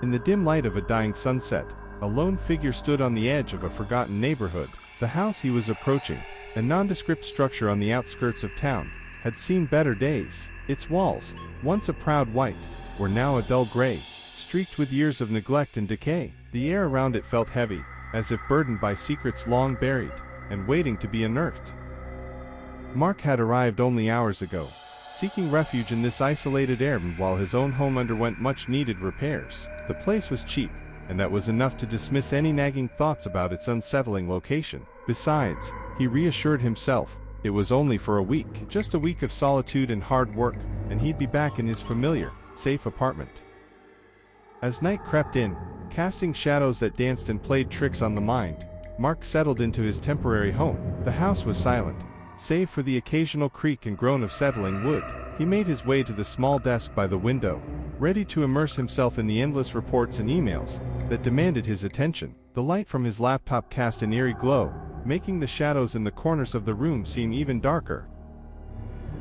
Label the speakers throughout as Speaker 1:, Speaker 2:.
Speaker 1: In the dim light of a dying sunset, a lone figure stood on the edge of a forgotten neighborhood. The house he was approaching, a nondescript structure on the outskirts of town, had seen better days. Its walls, once a proud white, were now a dull gray, streaked with years of neglect and decay. The air around it felt heavy, as if burdened by secrets long buried, and waiting to be unearthed. Mark had arrived only hours ago, seeking refuge in this isolated area while his own home underwent much-needed repairs. The place was cheap, and that was enough to dismiss any nagging thoughts about its unsettling location. Besides, he reassured himself, it was only for a week. Just a week of solitude and hard work, and he'd be back in his familiar, safe apartment. As night crept in, casting shadows that danced and played tricks on the mind, Mark settled into his temporary home. The house was silent, save for the occasional creak and groan of settling wood. He made his way to the small desk by the window, ready to immerse himself in the endless reports and emails that demanded his attention. The light from his laptop cast an eerie glow, making the shadows in the corners of the room seem even darker.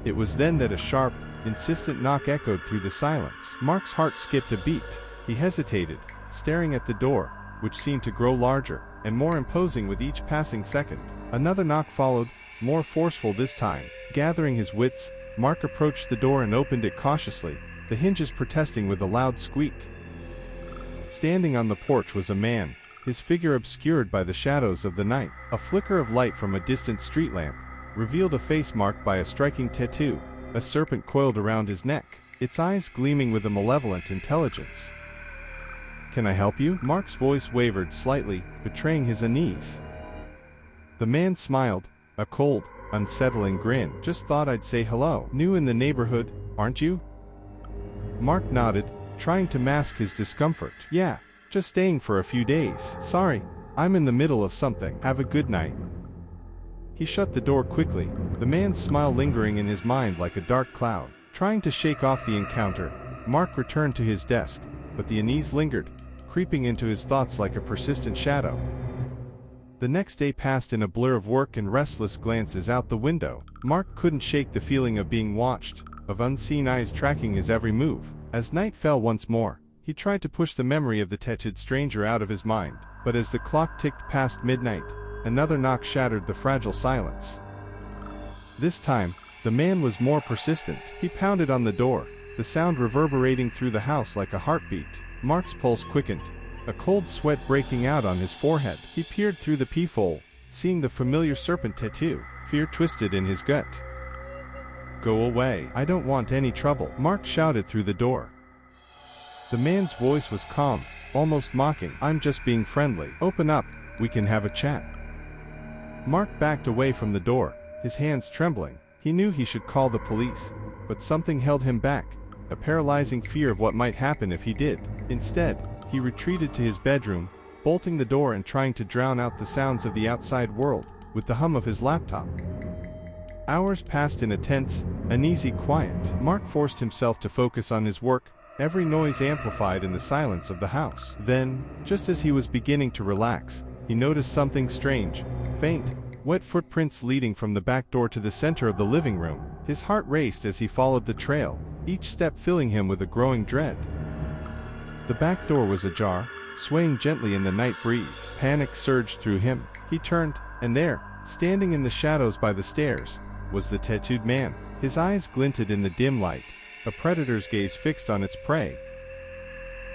Speaker 1: It was then that a sharp, insistent knock echoed through the silence. Mark's heart skipped a beat. He hesitated, staring at the door, which seemed to grow larger and more imposing with each passing second. Another knock followed, more forceful this time. Gathering his wits, Mark approached the door and opened it cautiously, the hinges protesting with a loud squeak. Standing on the porch was a man, his figure obscured by the shadows of the night. A flicker of light from a distant street lamp revealed a face marked by a striking tattoo, a serpent coiled around his neck, its eyes gleaming with a malevolent intelligence. "Can I help you?" Mark's voice wavered slightly, betraying his unease. The man smiled, a cold, unsettling grin. "Just thought I'd say hello. New in the neighborhood, aren't you?" Mark nodded, trying to mask his discomfort. "Yeah, just staying for a few days. Sorry, I'm in the middle of something. Have a good night." He shut the door quickly, the man's smile lingering in his mind like a dark cloud. Trying to shake off the encounter, Mark returned to his desk, but the unease lingered, creeping into his thoughts like a persistent shadow. The next day passed in a blur of work and restless glances out the window. Mark couldn't shake the feeling of being watched, of unseen eyes tracking his every move. As night fell once more, he tried to push the memory of the tattooed stranger out of his mind, but as the clock ticked past midnight, another knock shattered the fragile silence. This time, the man was more persistent. He pounded on the door, the sound reverberating through the house like a heartbeat. Mark's pulse quickened, a cold sweat breaking out on his forehead. He peered through the peephole, seeing the familiar serpent tattoo. Fear twisted in his gut. "Go away. I don't want any trouble," Mark shouted through the door. The man's voice was calm, almost mocking. "I'm just being friendly. Open up, we can have a chat." Mark backed away from the door, his hands trembling. He knew he should call the police, but something held him back, a paralyzing fear of what might happen if he did. Instead, he retreated to his bedroom, bolting the door and trying to drown out the sounds of the outside world with the hum of his laptop. Hours passed in a tense, uneasy quiet. Mark forced himself to focus on his work, every noise amplified in the silence of the house. Then, just as he was beginning to relax, he noticed something strange, faint, wet footprints leading from the back door to the center of the living room. His heart raced as he followed the trail, each step filling him with a growing dread. The back door was ajar, swaying gently in the night breeze. Panic surged through him. He turned, and there, standing in the shadows by the stairs, was the tattooed man. His eyes glinted in the dim light, a predator's gaze fixed on its prey.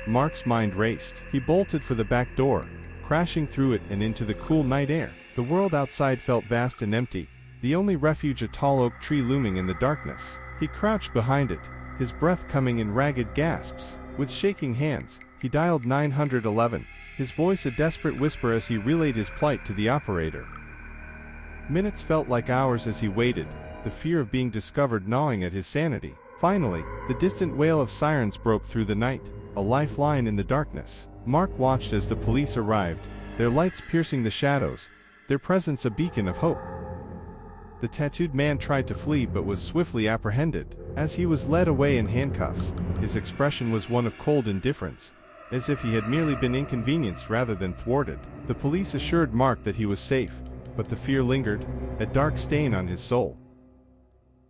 Speaker 1: Mark's mind raced. He bolted for the back door, crashing through it and into the cool night air. The world outside felt vast and empty, the only refuge a tall oak tree looming in the darkness. He crouched behind it, his breath coming in ragged gasps. With shaking hands, he dialed 911, his voice a desperate whisper as he relayed his plight to the operator. Minutes felt like hours as he waited, the fear of being discovered gnawing at his sanity. Finally, the distant wail of sirens broke through the night, a lifeline in the darkness. Mark watched as the police arrived, their lights piercing the shadows, their presence a beacon of hope. The tattooed man tried to flee but was swiftly apprehended. As he was led away in handcuffs, his expression was one of cold indifference, as if he had merely been inconvenienced rather than thwarted. The police assured Mark that he was safe, but the fear lingered, a dark stain on his soul.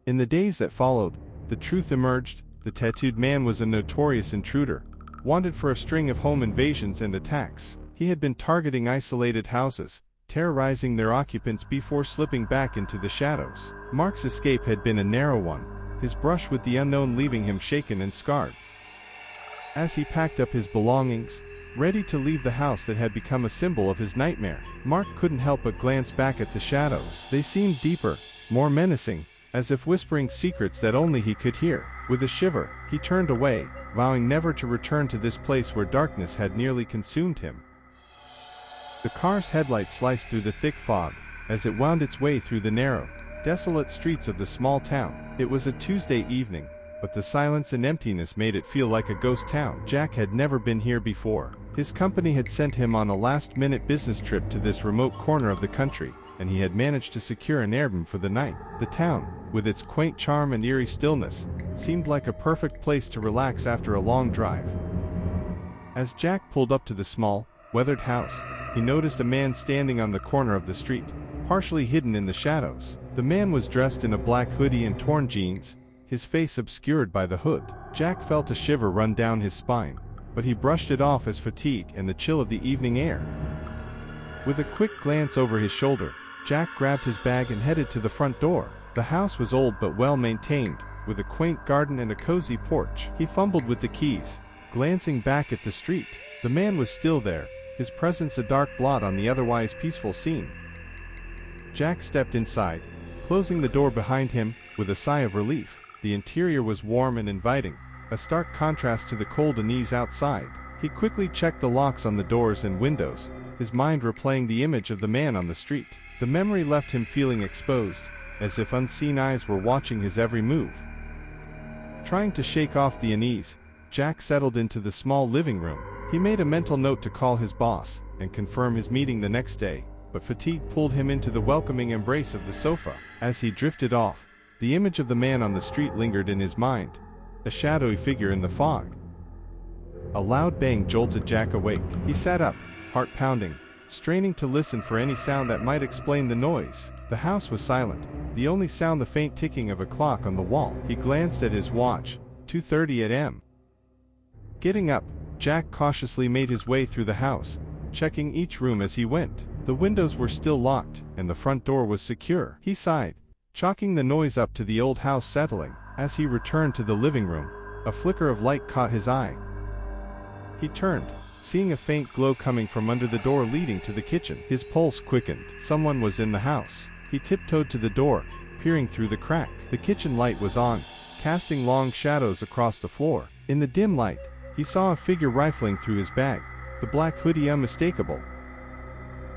Speaker 1: In the days that followed, the truth emerged. The tattooed man was a notorious intruder, wanted for a string of home invasions and attacks. He had been targeting isolated houses, terrorizing their occupants before slipping back into the shadows. Mark's escape had been a narrow one, his brush with the unknown leaving him shaken and scarred. As he packed up his belongings, ready to leave the house that had become a symbol of his nightmare, Mark couldn't help but glance back at the shadows. They seemed deeper, more menacing, as if whispering secrets that only he could hear. With a shiver, he turned away, vowing never to return to this place where darkness had nearly consumed him. The car's headlights sliced through the thick fog, as it wound its way through the narrow, desolate streets of the small town. It was a Tuesday evening, but the silence and emptiness made it feel like a ghost town. Jack had never been here before. His company had sent him on a last-minute business trip to this remote corner of the country, and he had managed to secure an airbnb for the night. The town, with its quaint charm and eerie stillness, seemed like a perfect place to relax after a long drive. As Jack pulled up to the small, weathered house, he noticed a man standing on the corner of the street, partially hidden in the shadows. The man was dressed in a black hoodie and torn jeans, his face obscured by the hood. Jack felt a shiver run down his spine, but he brushed it off as fatigue and the chill of the evening air. With a quick glance over his shoulder, Jack grabbed his bag and headed to the front door. The house was old but well maintained, with a quaint garden and a cozy porch. He fumbled with the keys, glancing back at the street. The man was still there, his presence a dark blot on the otherwise peaceful scene. Jack stepped inside, closing the door behind him, with a sigh of relief. The interior was warm and inviting, a stark contrast to the cold unease outside. He quickly checked the locks on the doors and windows, his mind replaying the image of the man on the street. The memory left him feeling exposed, as if unseen eyes were watching his every move. Trying to shake off the unease, Jack settled into the small living room. He made a mental note to call his boss and confirm his meeting the next day, but fatigue pulled him into the welcoming embrace of the sofa. As he drifted off, the image of the man on the street lingered in his mind, a shadowy figure in the fog. A loud bang jolted Jack awake. He sat up, heart pounding, straining to listen for any sound that might explain the noise. The house was silent, the only sound the faint ticking of a clock on the wall. He glanced at his watch, 2:30 a.m. Getting up, Jack cautiously made his way through the house, checking each room as he went. The windows were still locked, and the front door was secure. He sighed, chalking the noise up to the old house settling. As he returned to the living room, a flicker of light caught his eye. He turned, seeing a faint glow coming from under the door leading to the kitchen. His pulse quickened. Someone was in the house. He tiptoed to the door, peering through the crack. The kitchen light was on, casting long shadows across the floor. In the dim light, he saw a figure rifling through his bag, the black hoodie unmistakable.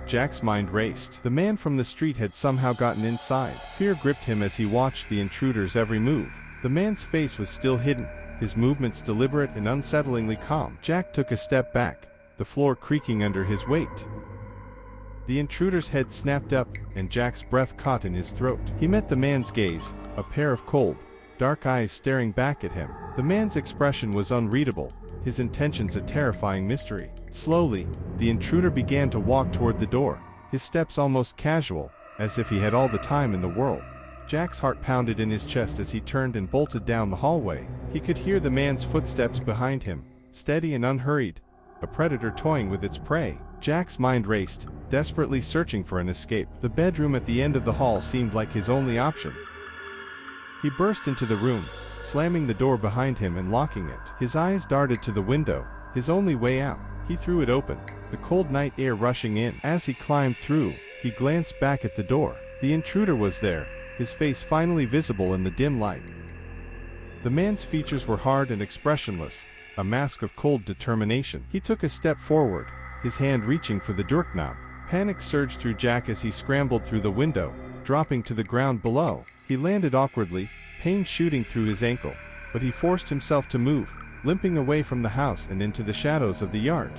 Speaker 1: Jack's mind raced. The man from the street had somehow gotten inside. Fear gripped him as he watched the intruder's every move. The man's face was still hidden, his movements deliberate and unsettlingly calm. Jack took a step back, the floor creaking under his weight. The intruder's head snapped up, and Jack's breath caught in his throat. He met the man's gaze, a pair of cold, dark eyes staring back at him. The man's expression was unreadable, his intentions a terrifying mystery. Slowly, the intruder began to walk toward the door, his steps almost casual, as if he had all the time in the world. Jack's heart pounded in his chest as he turned and bolted down the hallway. He could hear the man's footsteps behind him, steady and unhurried, a predator toying with its prey. Jack's mind raced, desperately searching for an escape. The bedroom at the end of the hall seemed like his only option. He burst into the room, slamming the door behind him and locking it. His eyes darted to the window, his only way out. He threw it open, the cold night air rushing in. As he climbed through, he glanced back at the door. The intruder was there, his face finally visible in the dim light. The man's features were hard and expressionless, a mask of cold determination. He took a step forward, his hand reaching for the doorknob. Panic surged through Jack as he scrambled through the window, dropping to the ground below. He landed awkwardly, pain shooting through his ankle, but he forced himself to move, limping away from the house and into the shadows of the yard.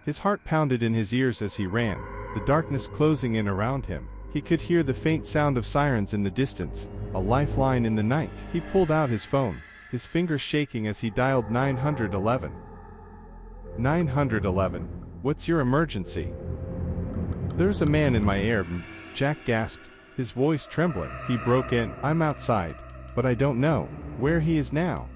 Speaker 1: His heart pounded in his ears as he ran, the darkness closing in around him. He could hear the faint sound of sirens in the distance, a lifeline in the night. He pulled out his phone, his fingers shaking as he dialed 911. 911, what's your emergency? There's a man in my airbnb, Jack gasped, his voice trembling. He broke in. I'm outside, but I don't know where he is now.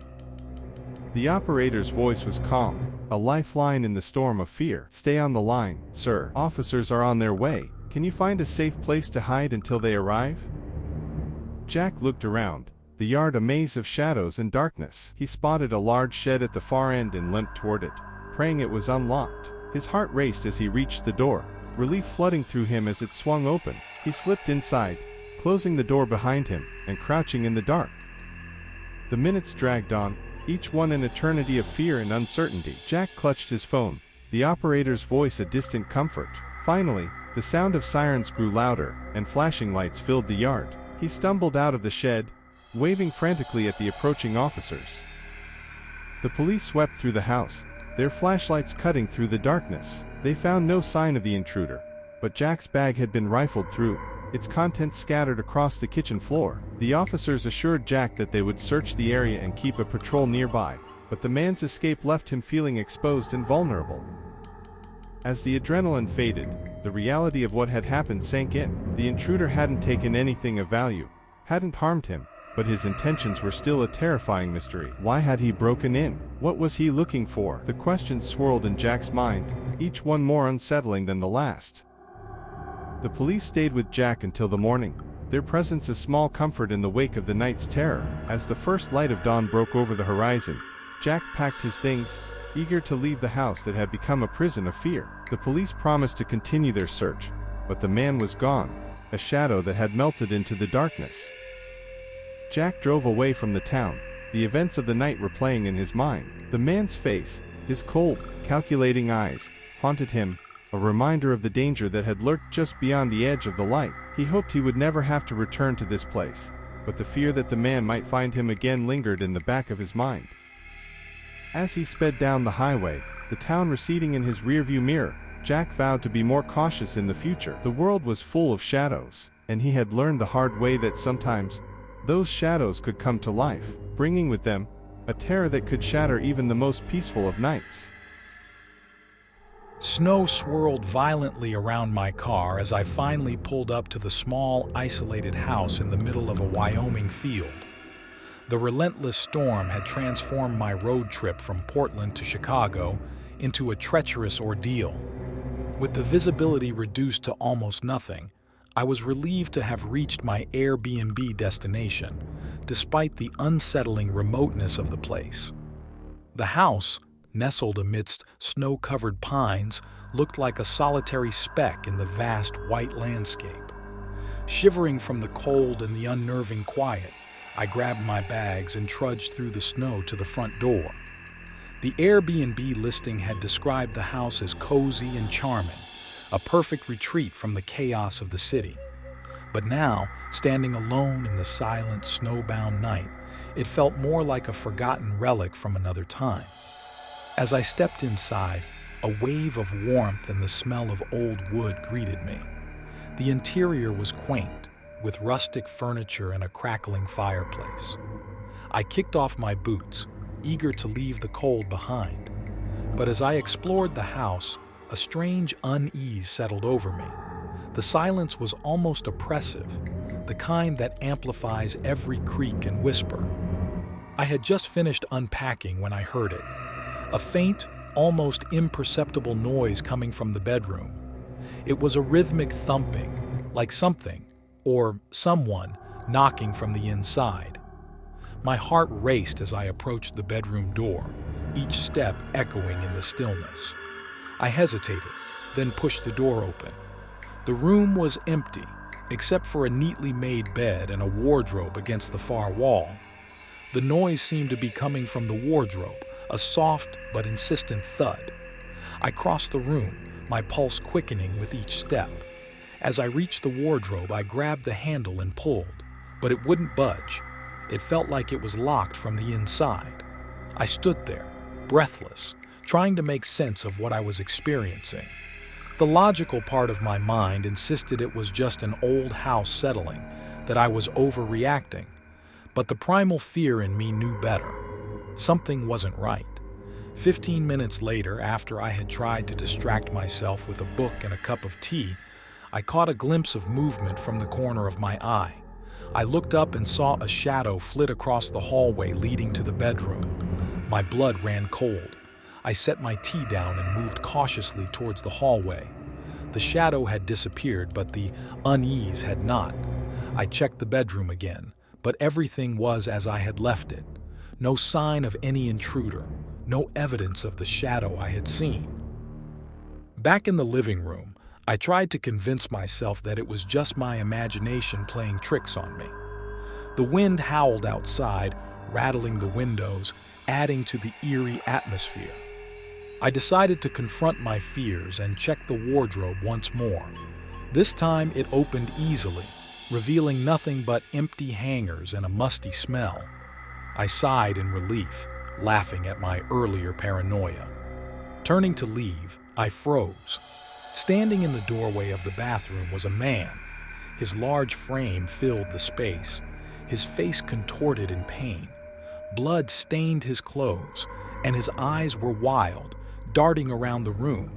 Speaker 1: The operator's voice was calm, a lifeline in the storm of fear. "Stay on the line, sir. Officers are on their way. Can you find a safe place to hide until they arrive?" Jack looked around, the yard a maze of shadows and darkness. He spotted a large shed at the far end and limped toward it, praying it was unlocked. His heart raced as he reached the door, relief flooding through him as it swung open. He slipped inside, closing the door behind him, and crouching in the dark. The minutes dragged on, each one an eternity of fear and uncertainty. Jack clutched his phone, the operator's voice a distant comfort. Finally, the sound of sirens grew louder, and flashing lights filled the yard. He stumbled out of the shed, waving frantically at the approaching officers. The police swept through the house, their flashlights cutting through the darkness. They found no sign of the intruder, but Jack's bag had been rifled through, its contents scattered across the kitchen floor. The officers assured Jack that they would search the area and keep a patrol nearby, but the man's escape left him feeling exposed and vulnerable. As the adrenaline faded, the reality of what had happened sank in. The intruder hadn't taken anything of value, hadn't harmed him, but his intentions were still a terrifying mystery. Why had he broken in? What was he looking for? The questions swirled in Jack's mind, each one more unsettling than the last. The police stayed with Jack until the morning, their presence a small comfort in the wake of the night's terror. As the first light of dawn broke over the horizon, Jack packed his things, eager to leave the house that had become a prison of fear. The police promised to continue their search, but the man was gone, a shadow that had melted into the darkness. Jack drove away from the town, the events of the night replaying in his mind. The man's face, his cold, calculating eyes, haunted him, a reminder of the danger that had lurked just beyond the edge of the light. He hoped he would never have to return to this place, but the fear that the man might find him again lingered in the back of his mind. As he sped down the highway, the town receding in his rearview mirror, Jack vowed to be more cautious in the future. The world was full of shadows, and he had learned the hard way that sometimes, those shadows could come to life, bringing with them a terror that could shatter even the most peaceful of nights.
Speaker 2: Snow swirled violently around my car as I finally pulled up to the small, isolated house in the middle of a Wyoming field. The relentless storm had transformed my road trip from Portland to Chicago into a treacherous ordeal. With the visibility reduced to almost nothing, I was relieved to have reached my Airbnb destination, despite the unsettling remoteness of the place. The house, nestled amidst snow-covered pines, looked like a solitary speck in the vast white landscape. Shivering from the cold and the unnerving quiet, I grabbed my bags and trudged through the snow to the front door. The Airbnb listing had described the house as cozy and charming, a perfect retreat from the chaos of the city. But now, standing alone in the silent, snowbound night, it felt more like a forgotten relic from another time. As I stepped inside, a wave of warmth and the smell of old wood greeted me. The interior was quaint, with rustic furniture and a crackling fireplace. I kicked off my boots, eager to leave the cold behind. But as I explored the house, a strange unease settled over me. The silence was almost oppressive, the kind that amplifies every creak and whisper. I had just finished unpacking when I heard it. A faint, almost imperceptible noise coming from the bedroom. It was a rhythmic thumping, like something, or someone, knocking from the inside. My heart raced as I approached the bedroom door, each step echoing in the stillness. I hesitated, then pushed the door open. The room was empty, except for a neatly made bed and a wardrobe against the far wall. The noise seemed to be coming from the wardrobe, a soft but insistent thud. I crossed the room, my pulse quickening with each step. As I reached the wardrobe, I grabbed the handle and pulled, but it wouldn't budge. It felt like it was locked from the inside. I stood there, breathless, trying to make sense of what I was experiencing. The logical part of my mind insisted it was just an old house settling, that I was overreacting. But the primal fear in me knew better. Something wasn't right. 15 minutes later, after I had tried to distract myself with a book and a cup of tea, I caught a glimpse of movement from the corner of my eye. I looked up and saw a shadow flit across the hallway leading to the bedroom. My blood ran cold. I set my tea down and moved cautiously towards the hallway. The shadow had disappeared, but the unease had not. I checked the bedroom again, but everything was as I had left it. No sign of any intruder, no evidence of the shadow I had seen. Back in the living room, I tried to convince myself that it was just my imagination playing tricks on me. The wind howled outside, rattling the windows, adding to the eerie atmosphere. I decided to confront my fears and check the wardrobe once more. This time it opened easily, revealing nothing but empty hangers and a musty smell. I sighed in relief, laughing at my earlier paranoia. Turning to leave, I froze. Standing in the doorway of the bathroom was a man. His large frame filled the space, his face contorted in pain. Blood stained his clothes, and his eyes were wild, darting around the room.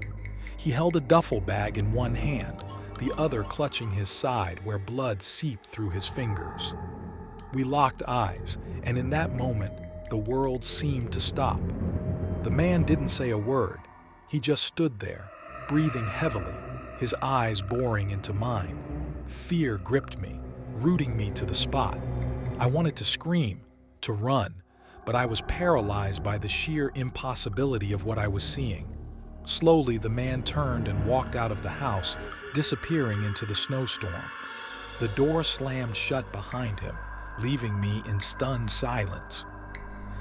Speaker 2: He held a duffel bag in one hand, the other clutching his side where blood seeped through his fingers. We locked eyes, and in that moment, the world seemed to stop. The man didn't say a word. He just stood there, breathing heavily, his eyes boring into mine. Fear gripped me, rooting me to the spot. I wanted to scream, to run, but I was paralyzed by the sheer impossibility of what I was seeing. Slowly, the man turned and walked out of the house, disappearing into the snowstorm. The door slammed shut behind him, leaving me in stunned silence.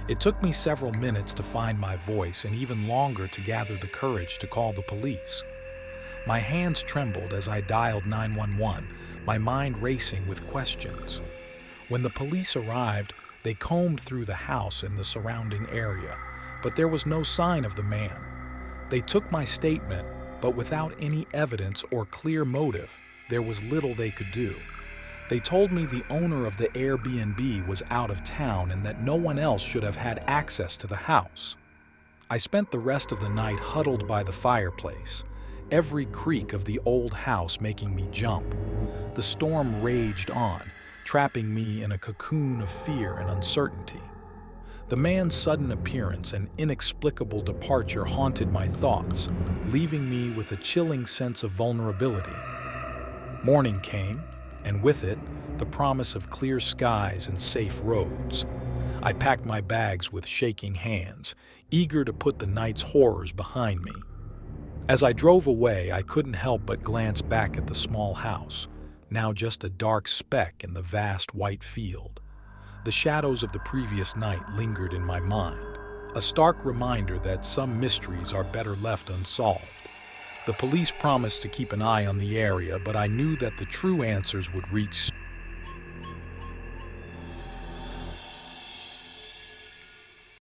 Speaker 2: It took me several minutes to find my voice and even longer to gather the courage to call the police. My hands trembled as I dialed 911, my mind racing with questions. When the police arrived, they combed through the house and the surrounding area, but there was no sign of the man. They took my statement, but without any evidence or clear motive, there was little they could do. They told me the owner of the Airbnb was out of town and that no one else should have had access to the house. I spent the rest of the night huddled by the fireplace, every creak of the old house making me jump. The storm raged on, trapping me in a cocoon of fear and uncertainty. The man's sudden appearance and inexplicable departure haunted my thoughts, leaving me with a chilling sense of vulnerability. Morning came, and with it, the promise of clear skies and safe roads. I packed my bags with shaking hands, eager to put the night's horrors behind me. As I drove away, I couldn't help but glance back at the small house, now just a dark speck in the vast white field. The shadows of the previous night lingered in my mind, a stark reminder that some mysteries are better left unsolved. The police promised to keep an eye on the area, but I knew that the true answers would reach